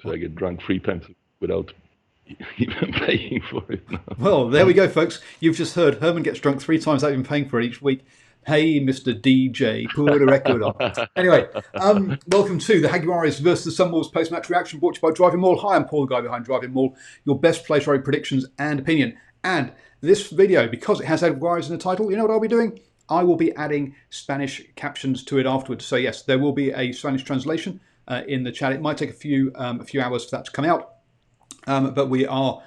So I get drunk 3 times without even paying for it now. Well, there we go, folks. You've just heard Herman gets drunk 3 times without even paying for it each week. Hey, Mr. DJ, put a record on. Anyway, welcome to the Jaguares versus the Sunwolves post-match reaction brought to you by DrivingMaul. Hi, I'm Paul, the guy behind DrivingMaul, your best place for predictions and opinion. And this video, because it has Jaguares in the title, you know what I'll be doing? I will be adding Spanish captions to it afterwards. So yes, there will be a Spanish translation in the chat. It might take a few hours for that to come out, but we are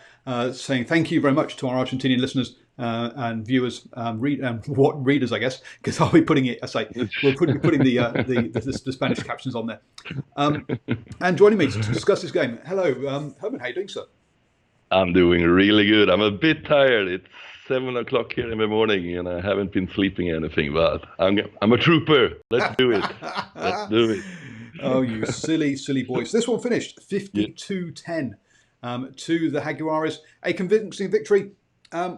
saying thank you very much to our Argentinian listeners and viewers, readers, I guess, because I'll be putting it. I say we're putting the Spanish captions on there. And joining me to discuss this game, hello, Herman. How you doing, sir? I'm doing really good. I'm a bit tired. It's 7 o'clock here in the morning, and I haven't been sleeping anything. But I'm a trooper. Let's do it. Let's do it. Oh, you silly boys! This one finished 52-10 to the Jaguares. A convincing victory,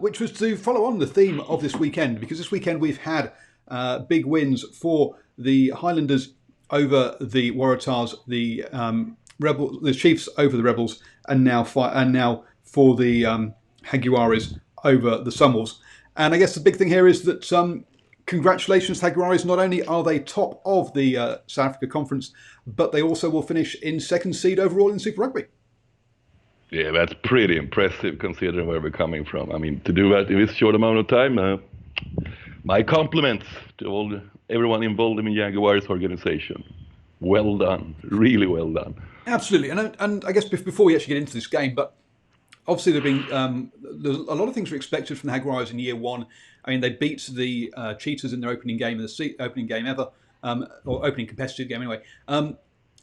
which was to follow on the theme of this weekend, because this weekend we've had big wins for the Highlanders over the Waratahs, the Chiefs over the Rebels, and now for the Jaguares over the Sunwolves. And I guess the big thing here is that congratulations, Jaguares. Not only are they top of the South Africa Conference, but they also will finish in second seed overall in Super Rugby. Yeah, that's pretty impressive considering where we're coming from. I mean, to do that in this short amount of time, my compliments to everyone involved in the Jaguares organization. Well done, really well done. Absolutely, and I guess before we actually get into this game, but obviously there's a lot of things were expected from the Jaguares in year one. I mean, they beat the Cheetahs in their opening game, the opening game ever, or opening competitive game anyway.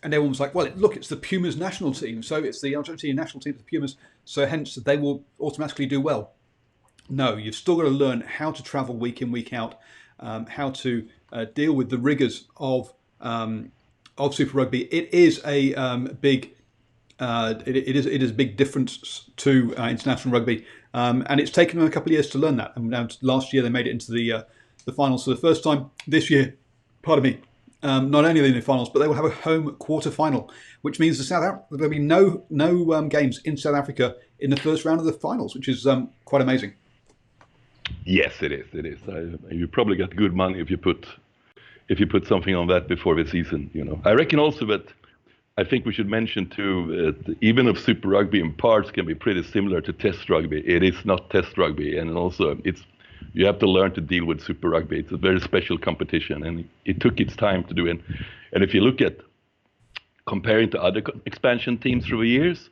And everyone was like, well, look, it's the Pumas national team. So it's the Argentinian national team, the Pumas. So hence they will automatically do well. No, you've still got to learn how to travel week in, week out, how to deal with the rigours of Super Rugby. It is a big it is a big difference to international rugby, and it's taken them a couple of years to learn that. And now last year they made it into the finals for the first time. This year, pardon me, not only are they in the finals, but they will have a home quarter final, which means there'll be no games in South Africa in the first round of the finals, which is quite amazing. Yes, it is. It is. You probably get good money if you put something on that before the season. You know, I reckon also that I think we should mention too, even if Super Rugby in parts can be pretty similar to Test Rugby, it is not Test Rugby, and also you have to learn to deal with Super Rugby. It's a very special competition, and it took its time to do it. And if you look at comparing to other expansion teams through the years,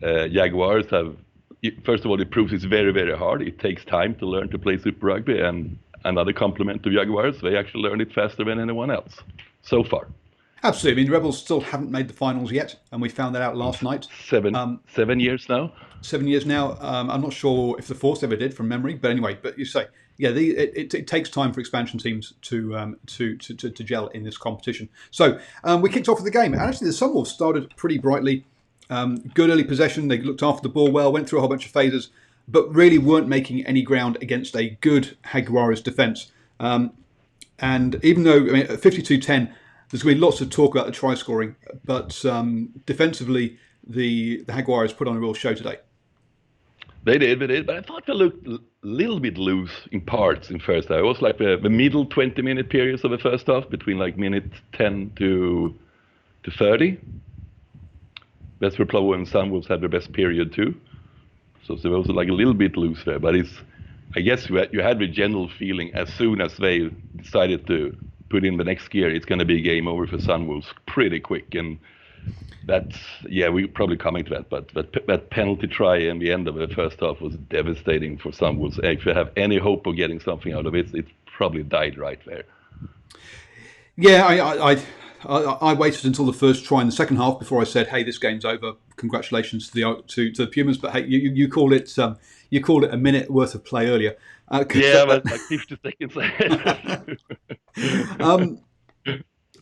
Jaguares have, first of all, it proves it's very, very hard. It takes time to learn to play Super Rugby, and another compliment to Jaguares, they actually learn it faster than anyone else so far. Absolutely. I mean, the Rebels still haven't made the finals yet, and we found that out last night. 7 years now. 7 years now. I'm not sure if the Force ever did from memory, but anyway. But you say, yeah, it takes time for expansion teams to gel in this competition. So we kicked off with the game, and actually the Sunwolves started pretty brightly. Good early possession. They looked after the ball well, went through a whole bunch of phases, but really weren't making any ground against a good Jaguares defence. And even though, I mean, at 52-10. There's going to be lots of talk about the try scoring, but defensively, the Jaguares put on a real show today. They did, but I thought they looked a little bit loose in parts in first half. It was like the middle 20-minute periods of the first half, between like minute 10 to 30. That's where Plough and Sunwolves had their best period too. So it was like a little bit loose there, but I guess you had the general feeling as soon as they decided to put in the next gear, it's going to be a game over for Sunwolves pretty quick. And we're probably coming to that, but that penalty try in the end of the first half was devastating for Sunwolves. If you have any hope of getting something out of it, it probably died right there. Yeah, I waited until the first try in the second half before I said, "Hey, this game's over. Congratulations to the Pumas." But hey, you called it a minute worth of play earlier. Yeah, but like 50 seconds ahead.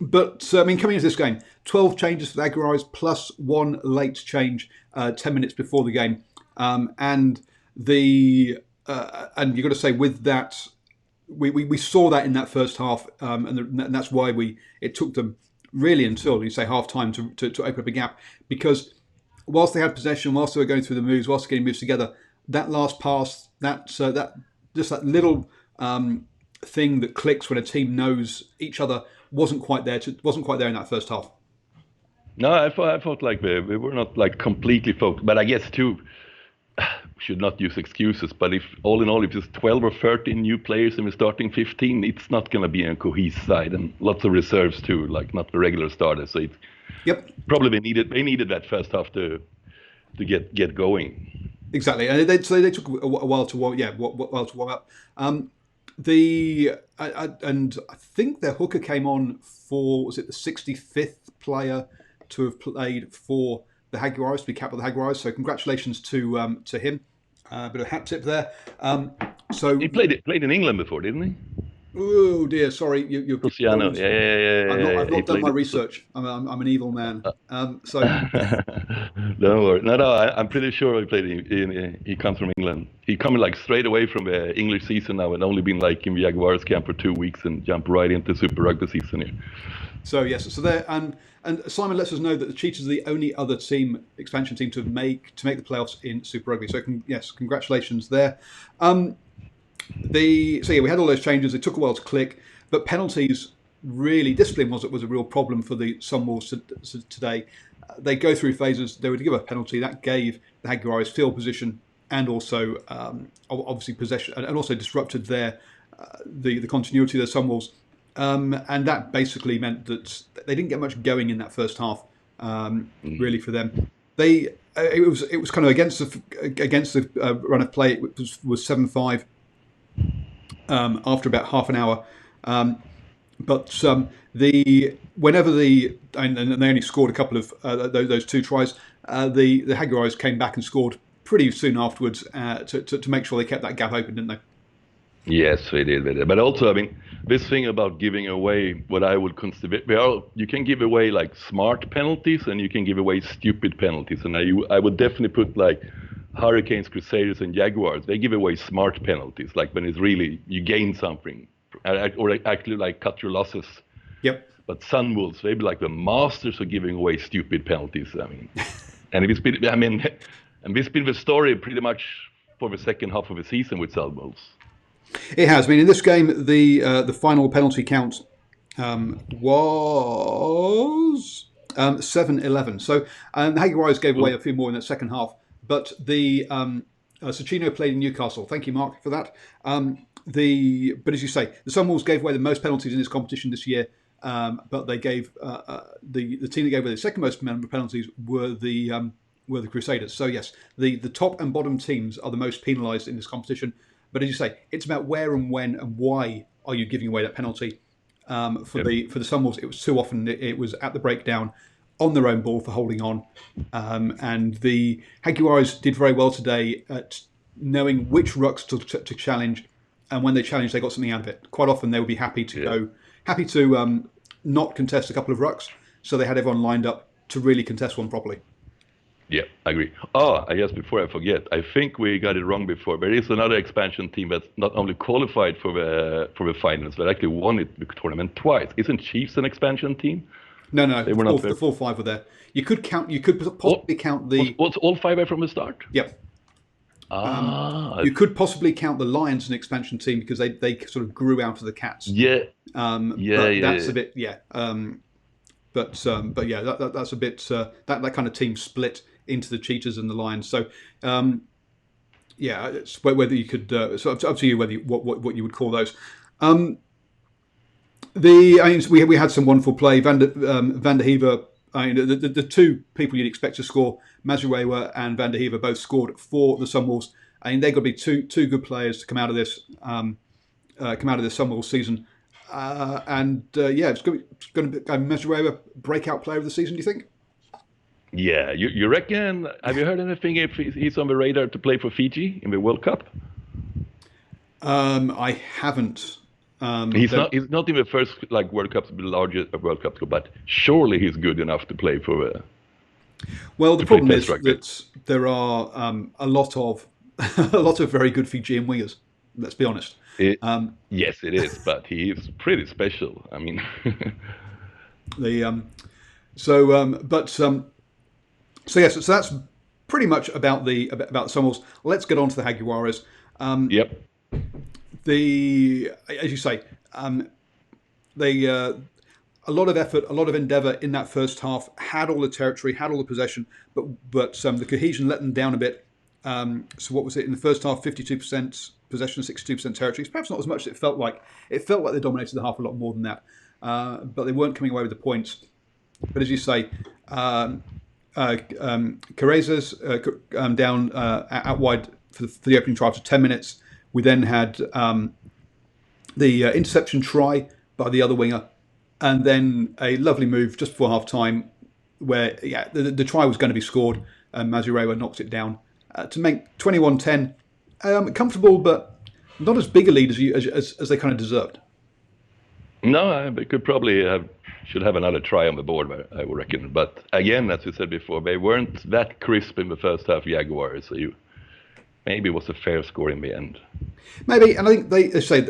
But I mean, coming into this game, 12 changes for the Jaguares plus one late change 10 minutes before the game, and you've got to say with that, we saw that in that first half, and that's why it took them really until you say half time to open up a gap, because whilst they had possession, whilst they were going through the moves, whilst getting moves together, that last pass, that just that little thing that clicks when a team knows each other wasn't quite there. Wasn't quite there in that first half. No, I thought like we were not like completely focused, but I guess too, we should not use excuses. But if all in all, if it's 12 or 13 new players and we're starting 15, it's not going to be a cohesive side, and lots of reserves too, like not the regular starters. So Yep. probably they needed that first half to get going. Exactly, and they took a while to warm. Yeah, while to warm up. And I think their hooker came on for, was it the 65th player to have played for the Jaguares, to be capped with the Jaguares. So congratulations to him. Bit of a hat tip there. So He played in England before, didn't he? oh dear, sorry, you're Luciano. Yeah. I've not done my research. I'm an evil man. So Don't worry. No, I'm pretty sure he played he comes from England. He coming like straight away from the English season now and only been like in the Jaguares camp for 2 weeks and jump right into Super Rugby season here. So yes, so there and Simon lets us know that the Cheetahs are the only other expansion team to make the playoffs in Super Rugby. So yes, congratulations there. We had all those changes. It took a while to click, but penalties really, discipline was a real problem for the Sunwolves today. They go through phases. They would give a penalty that gave the Jaguares field position and also obviously possession, and also disrupted their the continuity of the Sunwolves. And that basically meant that they didn't get much going in that first half. Really, for them, it was kind of against the run of play. It was 7-5 after about half an hour. But whenever and they only scored a couple of those 2 tries, the Jaguares came back and scored pretty soon afterwards to make sure they kept that gap open, didn't they? Yes, they did. But also, I mean, this thing about giving away what I would consider, you can give away like smart penalties and you can give away stupid penalties. And I would definitely put like Hurricanes, Crusaders, and Jaguars. They give away smart penalties, like when it's really you gain something, or actually like cut your losses. Yep. But Sunwolves, they be like the masters of giving away stupid penalties. I mean, and this been the story pretty much for the second half of the season with Sunwolves. It has. I mean, in this game, the final penalty count was 7-11. So the Jaguares gave away a few more in that second half, but the Sacchino played in Newcastle. Thank you, Mark, for that. But as you say, the Sunwolves gave away the most penalties in this competition this year, but they gave the team that gave away the second most number of penalties were the Crusaders. So yes, the top and bottom teams are the most penalised in this competition. But as you say, it's about where and when and why are you giving away that penalty. For the Sunwolves, it was too often it was at the breakdown on their own ball for holding on. And the Jaguares did very well today at knowing which rucks to challenge, and when they challenged, they got something out of it. Quite often, they would be happy to not contest a couple of rucks, so they had everyone lined up to really contest one properly. Yeah, I agree. I guess before I forget, I think we got it wrong before. There is another expansion team that's not only qualified for the finals, but actually won the tournament twice. Isn't Chiefs an expansion team? No, they were not. The full 5 were there. You could possibly count the. What's all 5 are from the start? Yep. You could possibly count the Lions as an expansion team because they sort of grew out of the Cats. Yeah. That's a bit. Yeah. But yeah, that's a bit that kind of team split into the Cheetahs and the Lions. So yeah, it's whether you could. So up to you whether what you would call those. We had some wonderful play. Van der Heever. The 2 people you'd expect to score, Mazurewa and Van der Heever, both scored for the Sunwolves. They've got to be two good players to come out of this Sunwolves season. It's going to be Mazurewa breakout player of the season. Do you think? Yeah, you reckon? Have you heard anything if he's on the radar to play for Fiji in the World Cup? I haven't. He's not in the first World Cup, the largest World Cup, but surely he's good enough to play for. Well, the problem is that there are a lot of very good Fijian wingers. Let's be honest. Yes, it is, but he is pretty special. I mean, So yes, so that's pretty much about the Sunwolves. Let's get on to the Jaguares. Yep. The as you say, they a lot of effort, a lot of endeavour in that first half. Had all the territory, had all the possession, but the cohesion let them down a bit. So what was it in the first half? 52% possession, 62% territory. It's perhaps not as much as it felt like. It felt like they dominated the half a lot more than that, but they weren't coming away with the points. But as you say, Carezas down out wide for the opening try after 10 minutes. We then had the interception try by the other winger, and then a lovely move just before half time where the try was going to be scored, and Mazurewa knocked it down to make 21-10. Comfortable, but not as big a lead as they kind of deserved. No, they could probably should have another try on the board, I would reckon. But again, as you said before, they weren't that crisp in the first half, Jaguars. So maybe it was a fair score in the end. Maybe, and I think they say,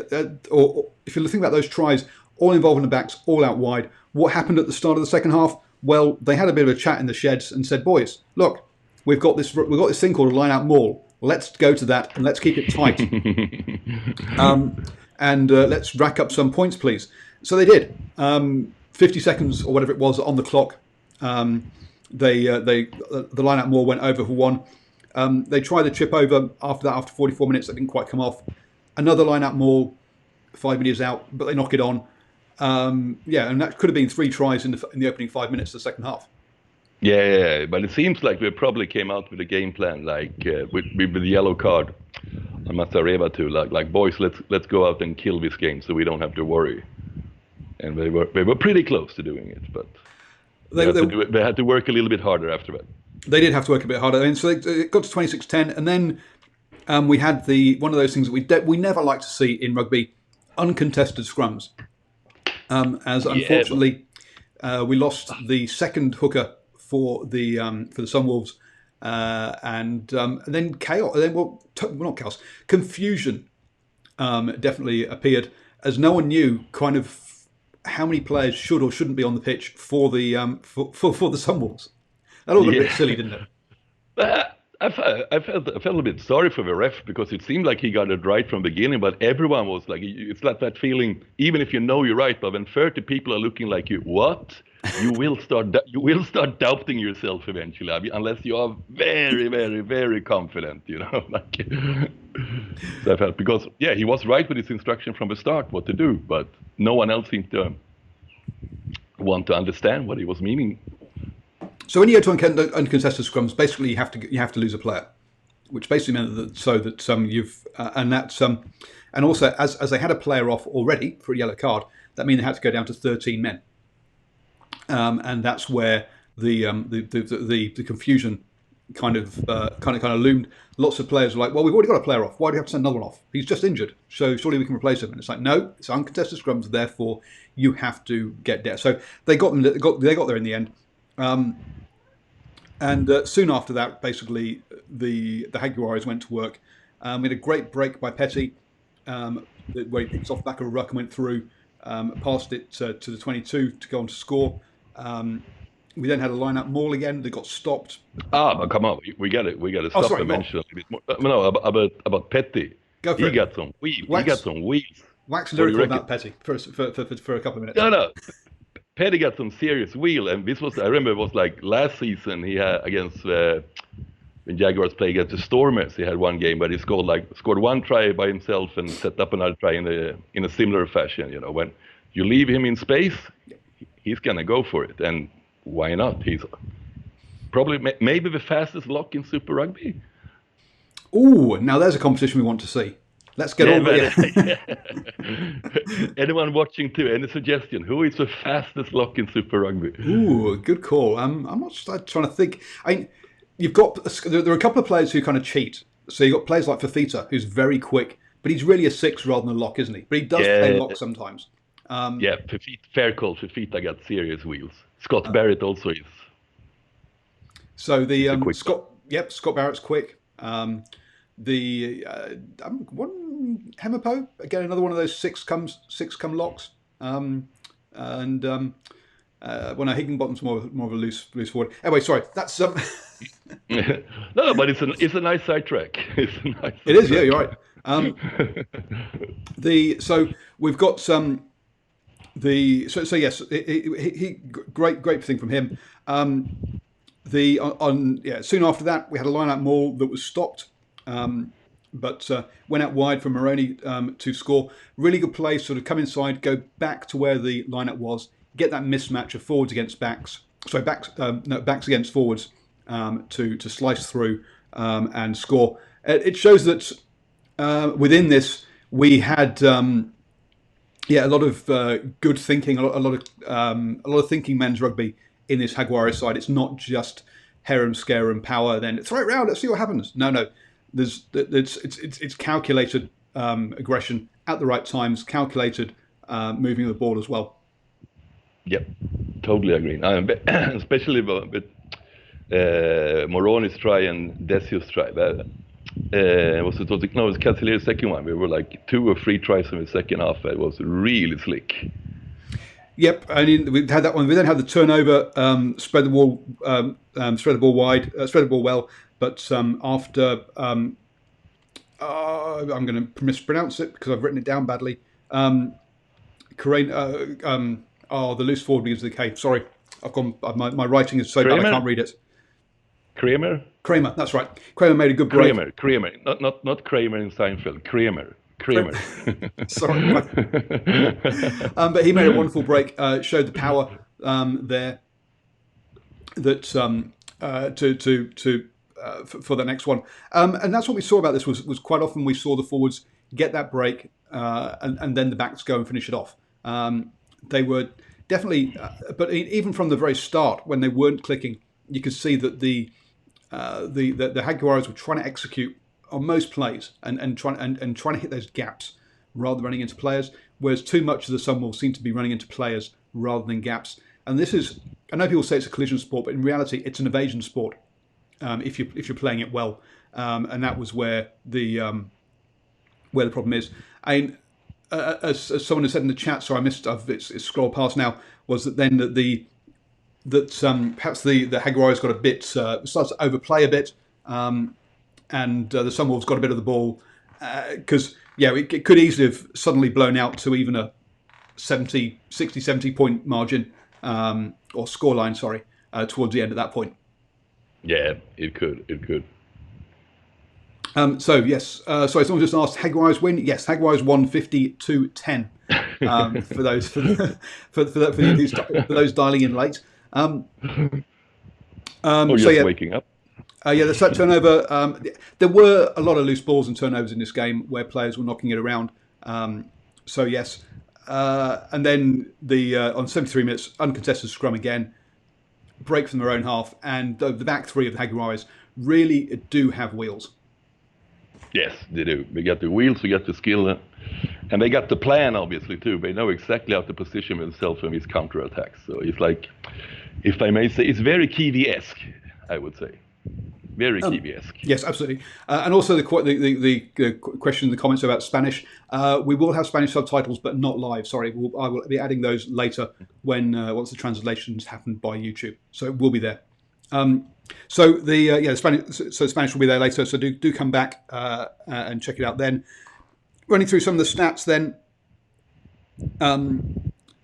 or if you think about those tries, all involving the backs, all out wide. What happened at the start of the second half? Well, they had a bit of a chat in the sheds and said, "Boys, look, we've got this thing called a line-out maul. Let's go to that and let's keep it tight, and let's rack up some points, please." So they did. 50 seconds or whatever it was on the clock. The line-out maul went over for one. They tried the chip over after that. After 44 minutes, that didn't quite come off. Another line-out maul, 5 minutes out, but they knock it on. And that could have been 3 tries in the opening 5 minutes of the second half. Yeah, but it seems like we probably came out with a game plan, like with the yellow card on Mazzareva too. Like boys, let's go out and kill this game, so we don't have to worry. And they were pretty close to doing it, but they had to work a little bit harder after that. They did have to work a bit harder. I mean, so it got to 26-10, and then we had one of those things that we never like to see in rugby: uncontested scrums. As unfortunately, we lost the second hooker for the Sunwolves, and then chaos. Not chaos. Confusion definitely appeared as no one knew kind of how many players should or shouldn't be on the pitch for the Sunwolves. That all looked a bit silly, didn't it? I felt a bit sorry for the ref because it seemed like he got it right from the beginning, but everyone was like, it's like that feeling, even if you know you're right, but when 30 people are looking like you, what? You will start doubting yourself eventually, I mean, unless you are very, very, very confident, you know. So I felt because he was right with his instruction from the start what to do, but no one else seemed to want to understand what he was meaning. So when you go to uncontested scrums, basically you have to lose a player, which basically meant that you've and also as they had a player off already for a yellow card, that means they had to go down to 13 men, and that's where the confusion kind of loomed. Lots of players were like, "Well, we've already got a player off. Why do we have to send another one off? He's just injured, so surely we can replace him." And it's like, no, it's uncontested scrums, therefore you have to get there. So they got there in the end. And soon after that, basically, the Jaguares went to work. We had a great break by Petty, where he picked off the back of a ruck and went through, passed it to the 22 to go on to score. We then had a line-up maul again. They got stopped. But come on, we got to stop and mention a bit more. No, about Petty. He got some wheels. He got some wheels. Wax lyrical about Petty for a couple of minutes. No. Petty got some serious wheel, and this was, I remember it was like last season he had against when Jaguars played against the Stormers. He had one game, but he scored one try by himself and set up another try in a similar fashion. You know, when you leave him in space, he's gonna go for it, and why not? He's probably maybe the fastest lock in Super Rugby. Ooh, now there's a competition we want to see. Let's get on with it. Anyone watching too? Any suggestion? Who is the fastest lock in Super Rugby? Ooh, good call. I'm not trying to think. I mean, there are a couple of players who kind of cheat. So you've got players like Fafita, who's very quick, but he's really a 6 rather than a lock, isn't he? But he does play lock sometimes. Fafita, fair call. Fafita got serious wheels. Scott Barrett also is. So the Scott Barrett's quick. Hemapo, again, another one of those six come locks. Well, no, Higginbottom's more of a loose forward. Anyway, sorry, that's No, but it's a nice sidetrack. It's a nice it is. Yeah, sidetrack. you're right. So we've got so yes, he great thing from him. Soon after that we had a line-out maul that was stopped, but went out wide for Moroni to score. Really good play, sort of come inside, go back to where the line-out was, get that mismatch of forwards against backs. Sorry, backs against forwards to slice through and score. It shows that within this we had a lot of good thinking, a lot of thinking men's rugby in this Jaguares side. It's not just harem, scare, and power. Then throw it round. Let's see what happens. No. It's calculated aggression at the right times, calculated moving of the ball as well. Yep, totally agree. Especially with Moroni's try and Desio's try. It was Cancellere's second one. We were like 2 or 3 tries in the second half. It was really slick. Yep, and we had that one. We then had the turnover, spread the ball wide, spread the ball well. But after, I'm going to mispronounce it because I've written it down badly. The loose forward begins with a K. Sorry, I've gone. My writing is so bad I can't read it. Kramer, that's right. Kramer made a good break. Kramer, not Kramer in Seinfeld. Kramer. Sorry, but he made a wonderful break. Showed the power there that for the next one, and that's what we saw about this was quite often we saw the forwards get that break and then the backs go and finish it off. They were definitely, but even from the very start when they weren't clicking, you could see that the Jaguares were trying to execute on most plays and trying to hit those gaps rather than running into players, whereas too much of the Sunwolves seem to be running into players rather than gaps. And this is, I know people say it's a collision sport, but in reality it's an evasion sport if you're playing it well, and that was where the problem is. And as someone has said in the chat, so I missed, it's scrolled past now, was that then perhaps the Jaguares got a bit starts to overplay a bit, and the Sunwolves got a bit of the ball because it could easily have suddenly blown out to even a 60, 70 point margin or scoreline, towards the end at that point. Yeah, it could. So yes, sorry, someone just asked, Jaguares win? Yes, Jaguares won 50-10. For those dialing in late. Waking up. The turnover. There were a lot of loose balls and turnovers in this game where players were knocking it around. Yes, and then on 73 minutes, uncontested scrum again, break from their own half, and the back three of the Jaguares really do have wheels. Yes, they do. They got the wheels, they got the skill, and they got the plan, obviously, too. They know exactly how to position themselves in these counterattacks. So it's like, if I may say, it's very Kiwi-esque, I would say. Very Kiwi-esque. Yes, absolutely. And also the question in the comments about Spanish. We will have Spanish subtitles, but not live. Sorry, I will be adding those later when once the translations happen by YouTube. So it will be there. Spanish will be there later. So do come back and check it out then. Running through some of the stats then.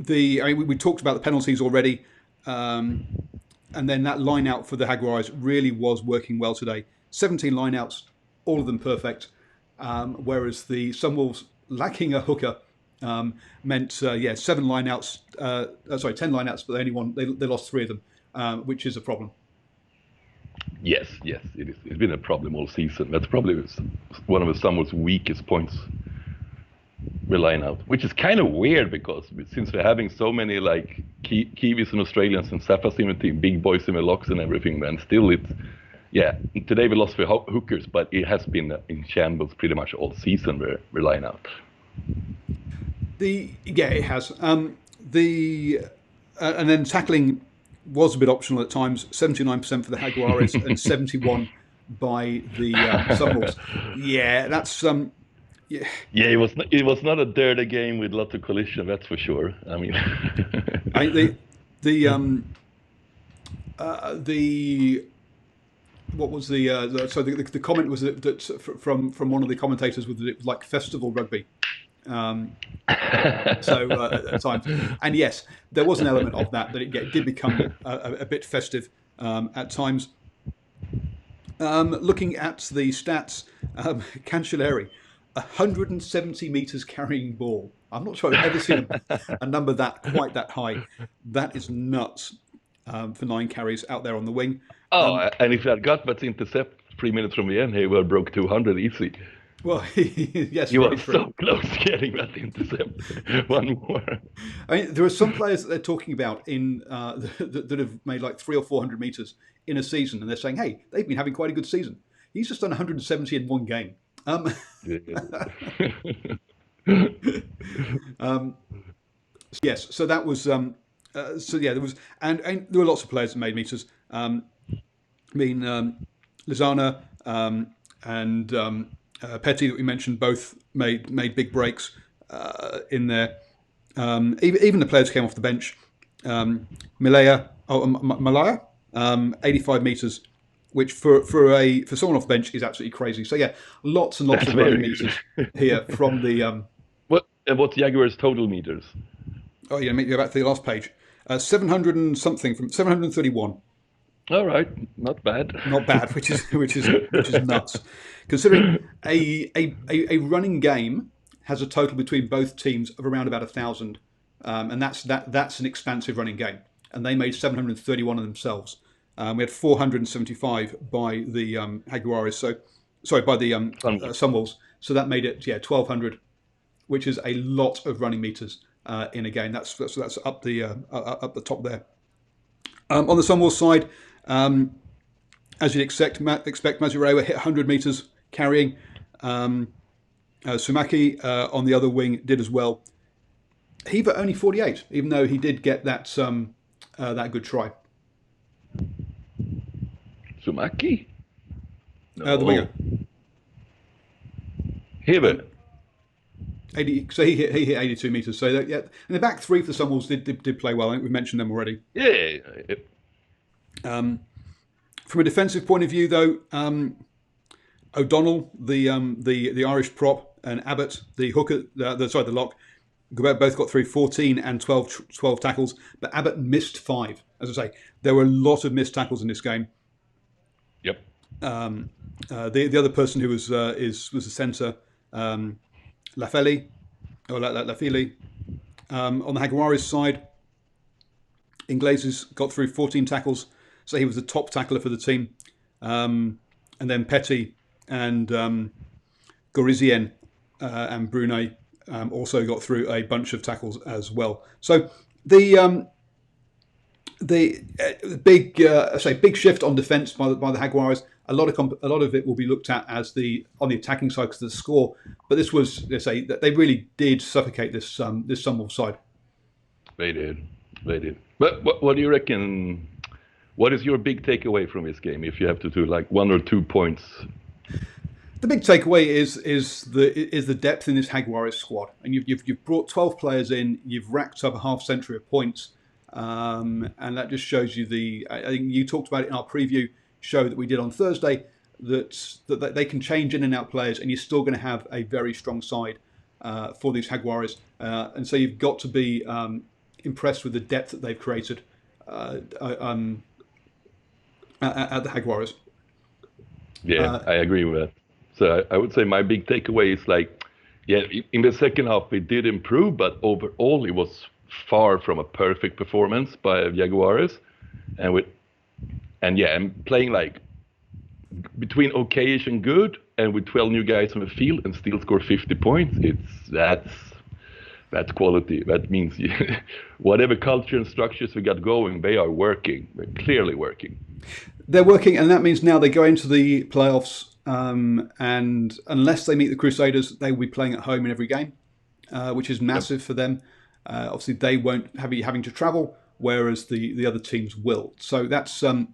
We talked about the penalties already. And then that line out for the Jaguares really was working well today. 17 line outs, all of them perfect. Whereas the Sunwolves lacking a hooker meant 7 line outs, 10 line outs, but they lost 3 of them, which is a problem. Yes, it is. It's been a problem all season. That's probably one of the Sunwolves' weakest points. We're line out, which is kind of weird because since we're having so many like Kiwis and Australians and Saffas in the team, big boys in the locks and everything, man. Still, today we lost for hookers, but it has been in shambles pretty much all season. We're line out. It has. And then tackling was a bit optional at times. 79% for the Jaguares and 71% by the Sunwolves. Yeah, that's. Yeah, it was not a dirty game with lots of collision, that's for sure. I mean, The the what was the comment was that from one of the commentators was that it was like festival rugby. At times, and yes, there was an element of that it did become a bit festive at times. Looking at the stats, Cancelleri, 170 meters carrying ball. I'm not sure I've ever seen a number quite that high. That is nuts for 9 carries out there on the wing. And if he had got that intercept 3 minutes from the end, he would have broke 200 easy. Well, yes, he was so close to getting that intercept. One more. I mean, there are some players that they're talking about in that have made like 300 or 400 meters in a season, and they're saying, "Hey, they've been having quite a good season." He's just done 170 in one game. Yes, so that was. There was, and there were lots of players that made meters. Lizana and Petty that we mentioned both made big breaks in there. Even the players came off the bench. Malaya, 85 meters, which for someone off the bench is absolutely crazy. So yeah, lots and lots of running meters here from the. What's Jaguars' total meters? Oh yeah, maybe go back to the last page. 700 and something from 731. All right, not bad. Not bad, which is nuts. Considering a running game has a total between both teams of around about 1,000, and that's an expansive running game. And they made 731 of themselves. We had 475 by the Jaguares, by the Sunwolves. So that made it 1,200, which is a lot of running meters in a game. That's up the top there. On the Sunwolves side. As you'd expect, Mazurewa hit 100 meters carrying. Sumaki on the other wing did as well. Heaver only 48, even though he did get that good try. Sumaki? No. The winger. Heaver. 80. So he hit 82 meters. So and the back three for the Sunwolves did play well. I think we mentioned them already. Yeah. From a defensive point of view, though, O'Donnell, the Irish prop, and Abbott, the hooker, the lock, both got through 14 and 12 tackles. But Abbott missed 5. As I say, there were a lot of missed tackles in this game. Yep. The other person who was the centre, Lafili. On the Jaguares side, Ingleses got through 14 tackles. So he was the top tackler for the team. And then Petty and Gorizien and Brune also got through a bunch of tackles as well. So the big shift on defence by the Jaguares. A lot of it will be looked at as on the attacking side because of the score. But this was, that they really did suffocate this Sunwolves side. They did. But what do you reckon? What is your big takeaway from this game? If you have to do like 1 or 2 points. The big takeaway is the depth in this Jaguares squad, and you've brought 12 players in. You've racked up a half century of points, and that just shows you I think you talked about it in our preview show that we did on Thursday that they can change in and out players, and you're still going to have a very strong side for these Jaguares, and so you've got to be impressed with the depth that they've created at the Jaguares. Yeah, I agree with that. So I would say my big takeaway is in the second half we did improve, but overall it was far from a perfect performance by Jaguares, and playing between okayish and good, and with 12 new guys on the field and still score 50 points. That's quality. That means whatever culture and structures we got going, they are working. They're clearly working. They're working, and that means now they go into the playoffs, and unless they meet the Crusaders, they will be playing at home in every game, which is massive for them. Obviously, they won't be having to travel, whereas the other teams will. So that's a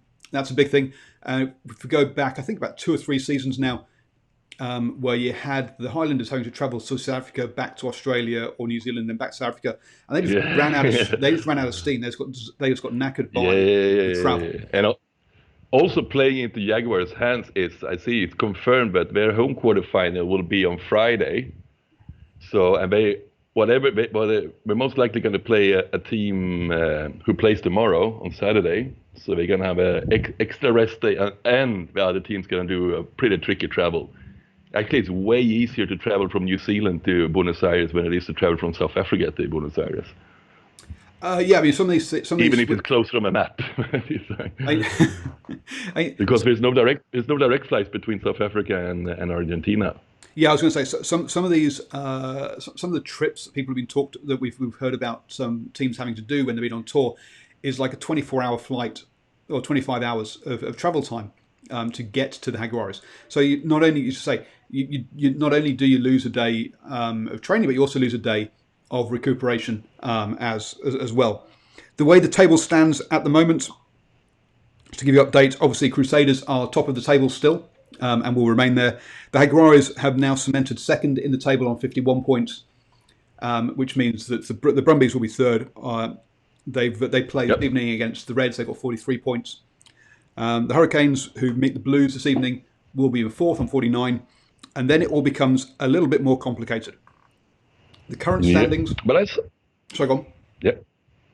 big thing. If we go back, I think about 2 or 3 seasons now, where you had the Highlanders having to travel to South Africa, back to Australia or New Zealand, then back to South Africa, and they just ran out of steam. They just got knackered by the travel. And also playing into Jaguars' hands is, I see it's confirmed that their home quarterfinal will be on Friday. So, and we're most likely going to play a team who plays tomorrow on Saturday. So they're going to have an extra rest day, and the other team's going to do a pretty tricky travel. Actually, it's way easier to travel from New Zealand to Buenos Aires than it is to travel from South Africa to Buenos Aires. Yeah, I mean, some of these if it's closer on a map, because there's no direct flights between South Africa and Argentina. Yeah, I was going to say some of these some of the trips that people have been that we've heard about some teams having to do when they've been on tour is like a 24-hour flight or 25 hours of travel time to get to the Jaguares. So not only do you lose a day of training, but you also lose a day of recuperation as well. The way the table stands at the moment, to give you an update, obviously Crusaders are top of the table still and will remain there. The Jaguares have now cemented second in the table on 51 points, which means that the Brumbies will be third. They play this evening against the Reds. They've got 43 points. The Hurricanes, who meet the Blues this evening, will be in fourth on 49. And then it all becomes a little bit more complicated. The current standings... Sorry, go on. Yeah.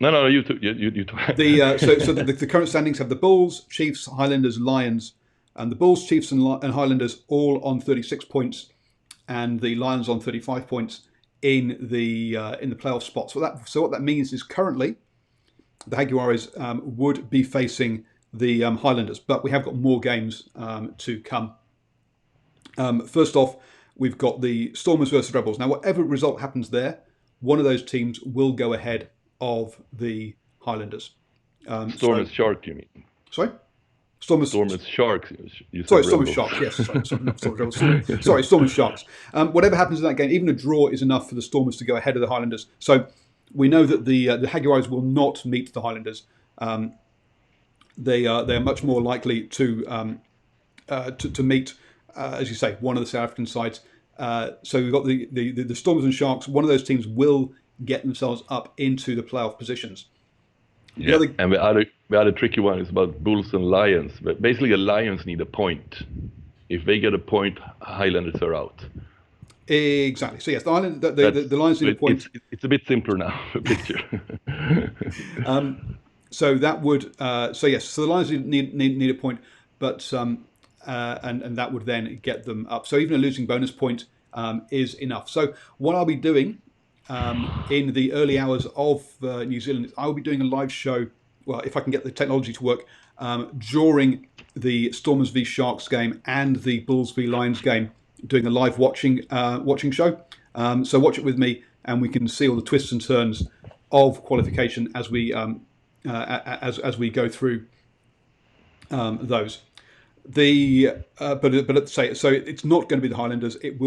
No, you talk. The current standings have the Bulls, Chiefs, Highlanders, Lions, and the Bulls, Chiefs, and Highlanders all on 36 points, and the Lions on 35 points in the playoff spot. So what that means is currently the Jaguares would be facing the Highlanders, but we have got more games to come. First off, we've got the Stormers versus Rebels. Now, whatever result happens there, one of those teams will go ahead of the Highlanders. Stormers Shark, you mean? Sorry? Stormers Sharks. Stormers Sharks, yes. Sorry, Stormers Sharks. Whatever happens in that game, even a draw is enough for the Stormers to go ahead of the Highlanders. So we know that the Jaguares will not meet the Highlanders. They are much more likely to meet, as you say, one of the South African sides. So we've got the Stormers and Sharks. One of those teams will get themselves up into the playoff positions. Yeah, and the other tricky one is about Bulls and Lions. But basically, the Lions need a point. If they get a point, Highlanders are out. Exactly. So yes, the Lions need a point. It's a bit simpler now. The picture. So that would. So yes. So the Lions need a point, but and that would then get them up. So even a losing bonus point is enough. So what I'll be doing in the early hours of New Zealand, I will be doing a live show. Well, if I can get the technology to work, during the Stormers v Sharks game and the Bulls v Lions game, doing a live watching show. So watch it with me, and we can see all the twists and turns of qualification as we as we go through those. But let's say so. It's not going to be the Highlanders. It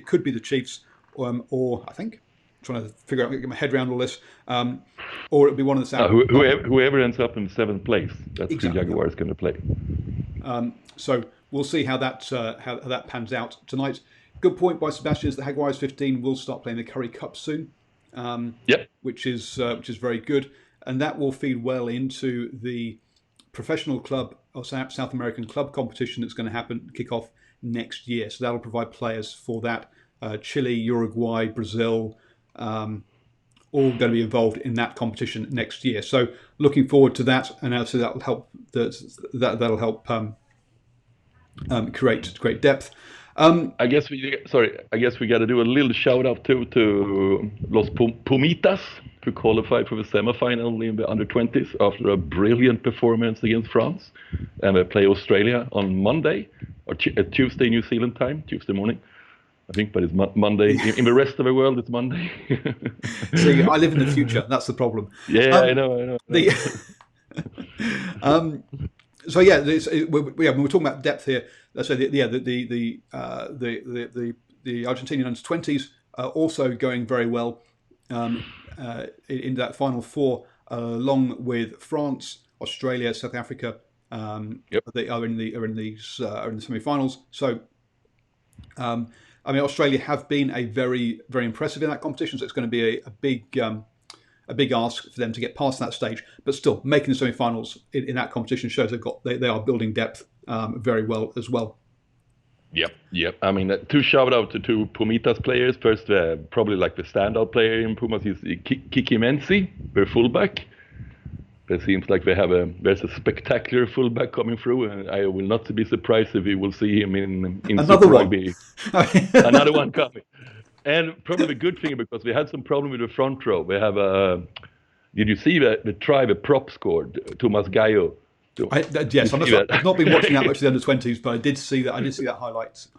could be the Chiefs, or I think. Trying to figure out, get my head around all this, or it'll be one of the South. Whoever ends up in seventh place, that's exactly who Jaguar is going to play. So we'll see how that pans out tonight. Good point by Sebastian is that Jaguars 15 will start playing the Curry Cup soon. Which is very good, and that will feed well into the professional club or South American club competition that's going to kick off next year. So that'll provide players for that. Chile, Uruguay, Brazil. All going to be involved in that competition next year. So looking forward to that, and also that will help. That'll help create depth. I guess we got to do a little shout out to Los Pumitas, who qualified for the semi-final in the under-20s after a brilliant performance against France, and they play Australia on Monday or Tuesday New Zealand time, Tuesday morning. I think, but it's Monday. In the rest of the world, it's Monday. See, I live in the future. That's the problem. Yeah, I know. So yeah, we're talking about depth here. Let's say the Argentinian under-20s are also going very well in that final four, along with France, Australia, South Africa. They are in the semi-finals. So. I mean, Australia have been a very, very impressive in that competition, so it's going to be a big ask for them to get past that stage. But still, making the semi-finals in that competition shows they are building depth very well as well. Yep. I mean, two shout out to two Pumitas players. First, probably like the standout player in Pumas is Kiki Menzi, their fullback. It seems like there's a spectacular fullback coming through, and I will not be surprised if we will see him in Another Super one. Rugby. Another one coming. And probably the good thing, because we had some problem with the front row. We have did you see the try the prop scored, Tomas Gallo? Yes, I've not been watching that much of the under-20s, but I did see that.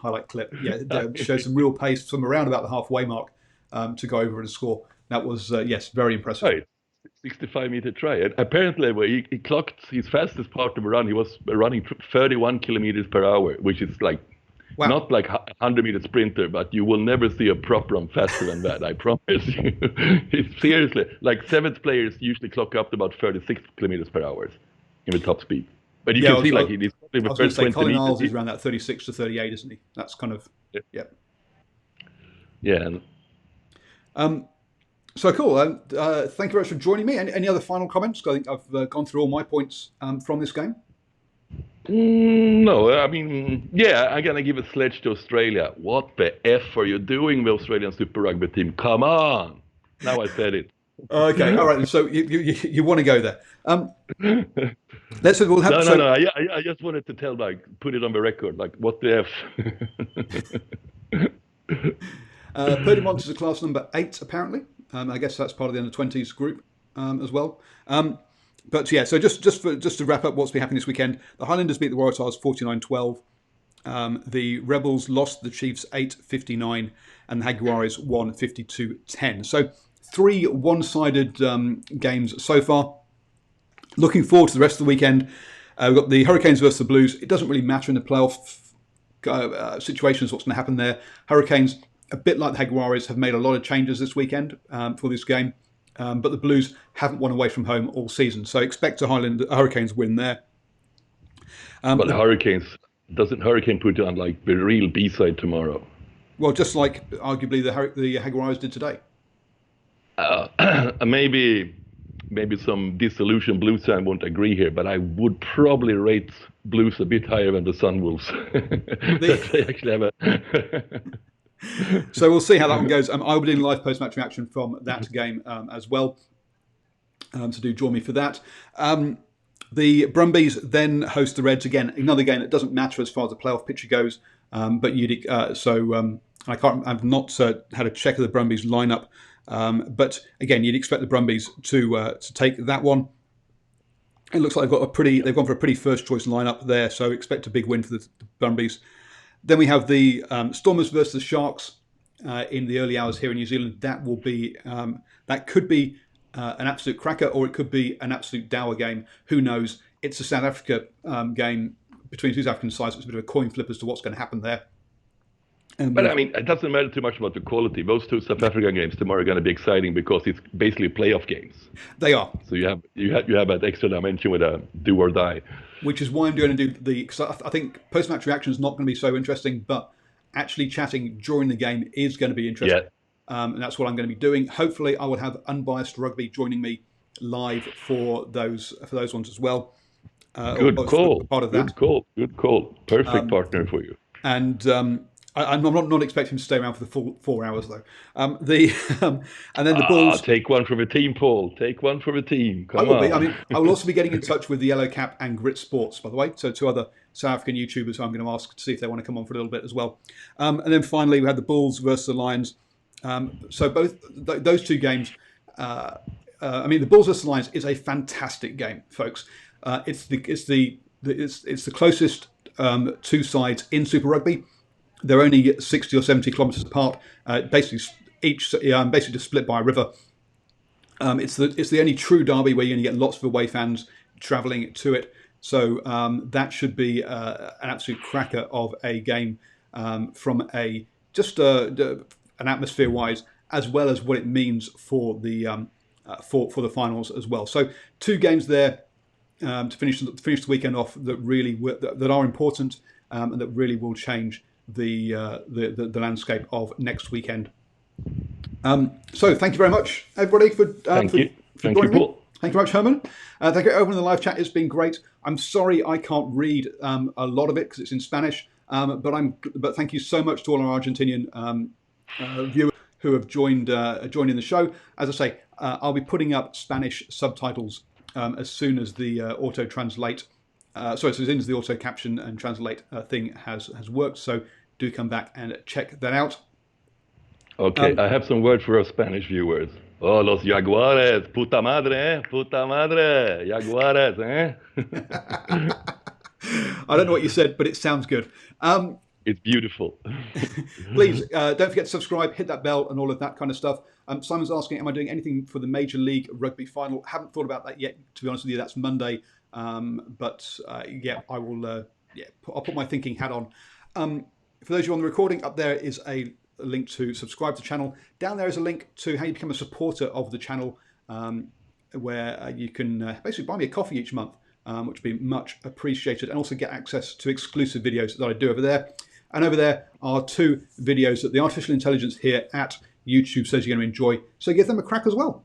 Highlight clip. Yeah, it shows some real pace from around about the halfway mark to go over and score. That was yes, very impressive. Right. 65-meter try. And apparently, he clocked his fastest part of the run. He was running 31 kilometers per hour, which is like not like a 100-meter sprinter, but you will never see a prop run faster than that. I promise you. It's seriously like seventh players usually clock up to about 36 kilometers per hour in the top speed. But you can see like he's I was going to say Colin Isles is around that 36 to 38, isn't he? That's kind of yeah. So cool. Thank you very much for joining me. Any other final comments? I think I've gone through all my points from this game. No, I mean, I'm going to give a sledge to Australia. What the F are you doing, the Australian Super Rugby team? Come on. Now I said it. Okay, all right. So you want to go there. Let's say we'll have no. I just wanted to put it on the record. Like, what the F? Perdimont is a class number 8, apparently. I guess that's part of the under-20s group as well. But yeah, so just to wrap up what's been happening this weekend, the Highlanders beat the Waratahs 49-12. The Rebels lost the Chiefs 8-59, and the Jaguares won 52-10. So 3 one-sided games so far. Looking forward to the rest of the weekend. We've got the Hurricanes versus the Blues. It doesn't really matter in the playoff situations what's going to happen there. Hurricanes, a bit like the Jaguares, have made a lot of changes this weekend for this game. But the Blues haven't won away from home all season. So expect a Hurricanes win there. But the Hurricanes, doesn't Hurricane put on like the real B-side tomorrow? Well, just like arguably the Jaguares did today. Maybe some disillusioned Blues fan won't agree here, but I would probably rate Blues a bit higher than the Sunwolves. They actually have a... So we'll see how that one goes. I will be doing live post-match reaction from that game as well. So do join me for that. The Brumbies then host the Reds again. Another game that doesn't matter as far as the playoff picture goes. But I've not had a check of the Brumbies lineup. But again, you'd expect the Brumbies to take that one. It looks like they've gone for a pretty first choice lineup there. So expect a big win for the Brumbies. Then we have the Stormers versus the Sharks in the early hours here in New Zealand. That could be an absolute cracker, or it could be an absolute dour game. Who knows? It's a South Africa game between two South African sides. It's a bit of a coin flip as to what's going to happen there. But I mean, it doesn't matter too much about the quality. Those two South African games tomorrow are going to be exciting because it's basically playoff games. They are. So you have that extra dimension with a do or die. Which is why I'm going to do because I think post-match reaction is not going to be so interesting, but actually chatting during the game is going to be interesting. Yeah. And that's what I'm going to be doing. Hopefully, I will have unbiased rugby joining me live for those ones as well. Good call. Part of that. Good call. Perfect partner for you. And I'm not expecting to stay around for the full 4 hours though. And then the Bulls. Take one for the team, Paul. Take one for the team. Come on. I will also be getting in touch with the Yellow Cap and Grit Sports, by the way. So 2 other South African YouTubers who I'm going to ask to see if they want to come on for a little bit as well. And then finally we had the Bulls versus the Lions. So both those 2 games. The Bulls versus the Lions is a fantastic game, folks. It's the closest 2 sides in Super Rugby. They're only 60 or 70 kilometres apart. Basically just split by a river. It's the only true derby where you're going to get lots of away fans travelling to it. So that should be an absolute cracker of a game from an atmosphere wise, as well as what it means for the finals as well. So 2 games there to finish the weekend off that really that are important and that really will change the landscape of next weekend. So thank you very much, everybody, for Thank you. Thank you, joining me. Paul. Thank you very much, Herman. Thank you, everyone in the live chat. It's been great. I'm sorry I can't read a lot of it because it's in Spanish, but thank you so much to all our Argentinian viewers who have joined in the show. As I say, I'll be putting up Spanish subtitles as soon as the auto translate. As soon as the auto caption and translate thing has worked. So do come back and check that out. Okay, I have some words for our Spanish viewers. Oh, los Jaguares, puta madre, eh? Puta madre, Jaguares, eh? I don't know what you said, but it sounds good. It's beautiful. Please don't forget to subscribe, hit that bell, and all of that kind of stuff. Simon's asking, am I doing anything for the Major League Rugby final? Haven't thought about that yet, to be honest with you. That's Monday. Yeah, I will. I'll put my thinking hat on. For those of you on the recording, up there is a link to subscribe to the channel. Down there is a link to how you become a supporter of the channel, where you can basically buy me a coffee each month, which would be much appreciated, and also get access to exclusive videos that I do over there. And over there are 2 videos that the artificial intelligence here at YouTube says you're going to enjoy. So give them a crack as well.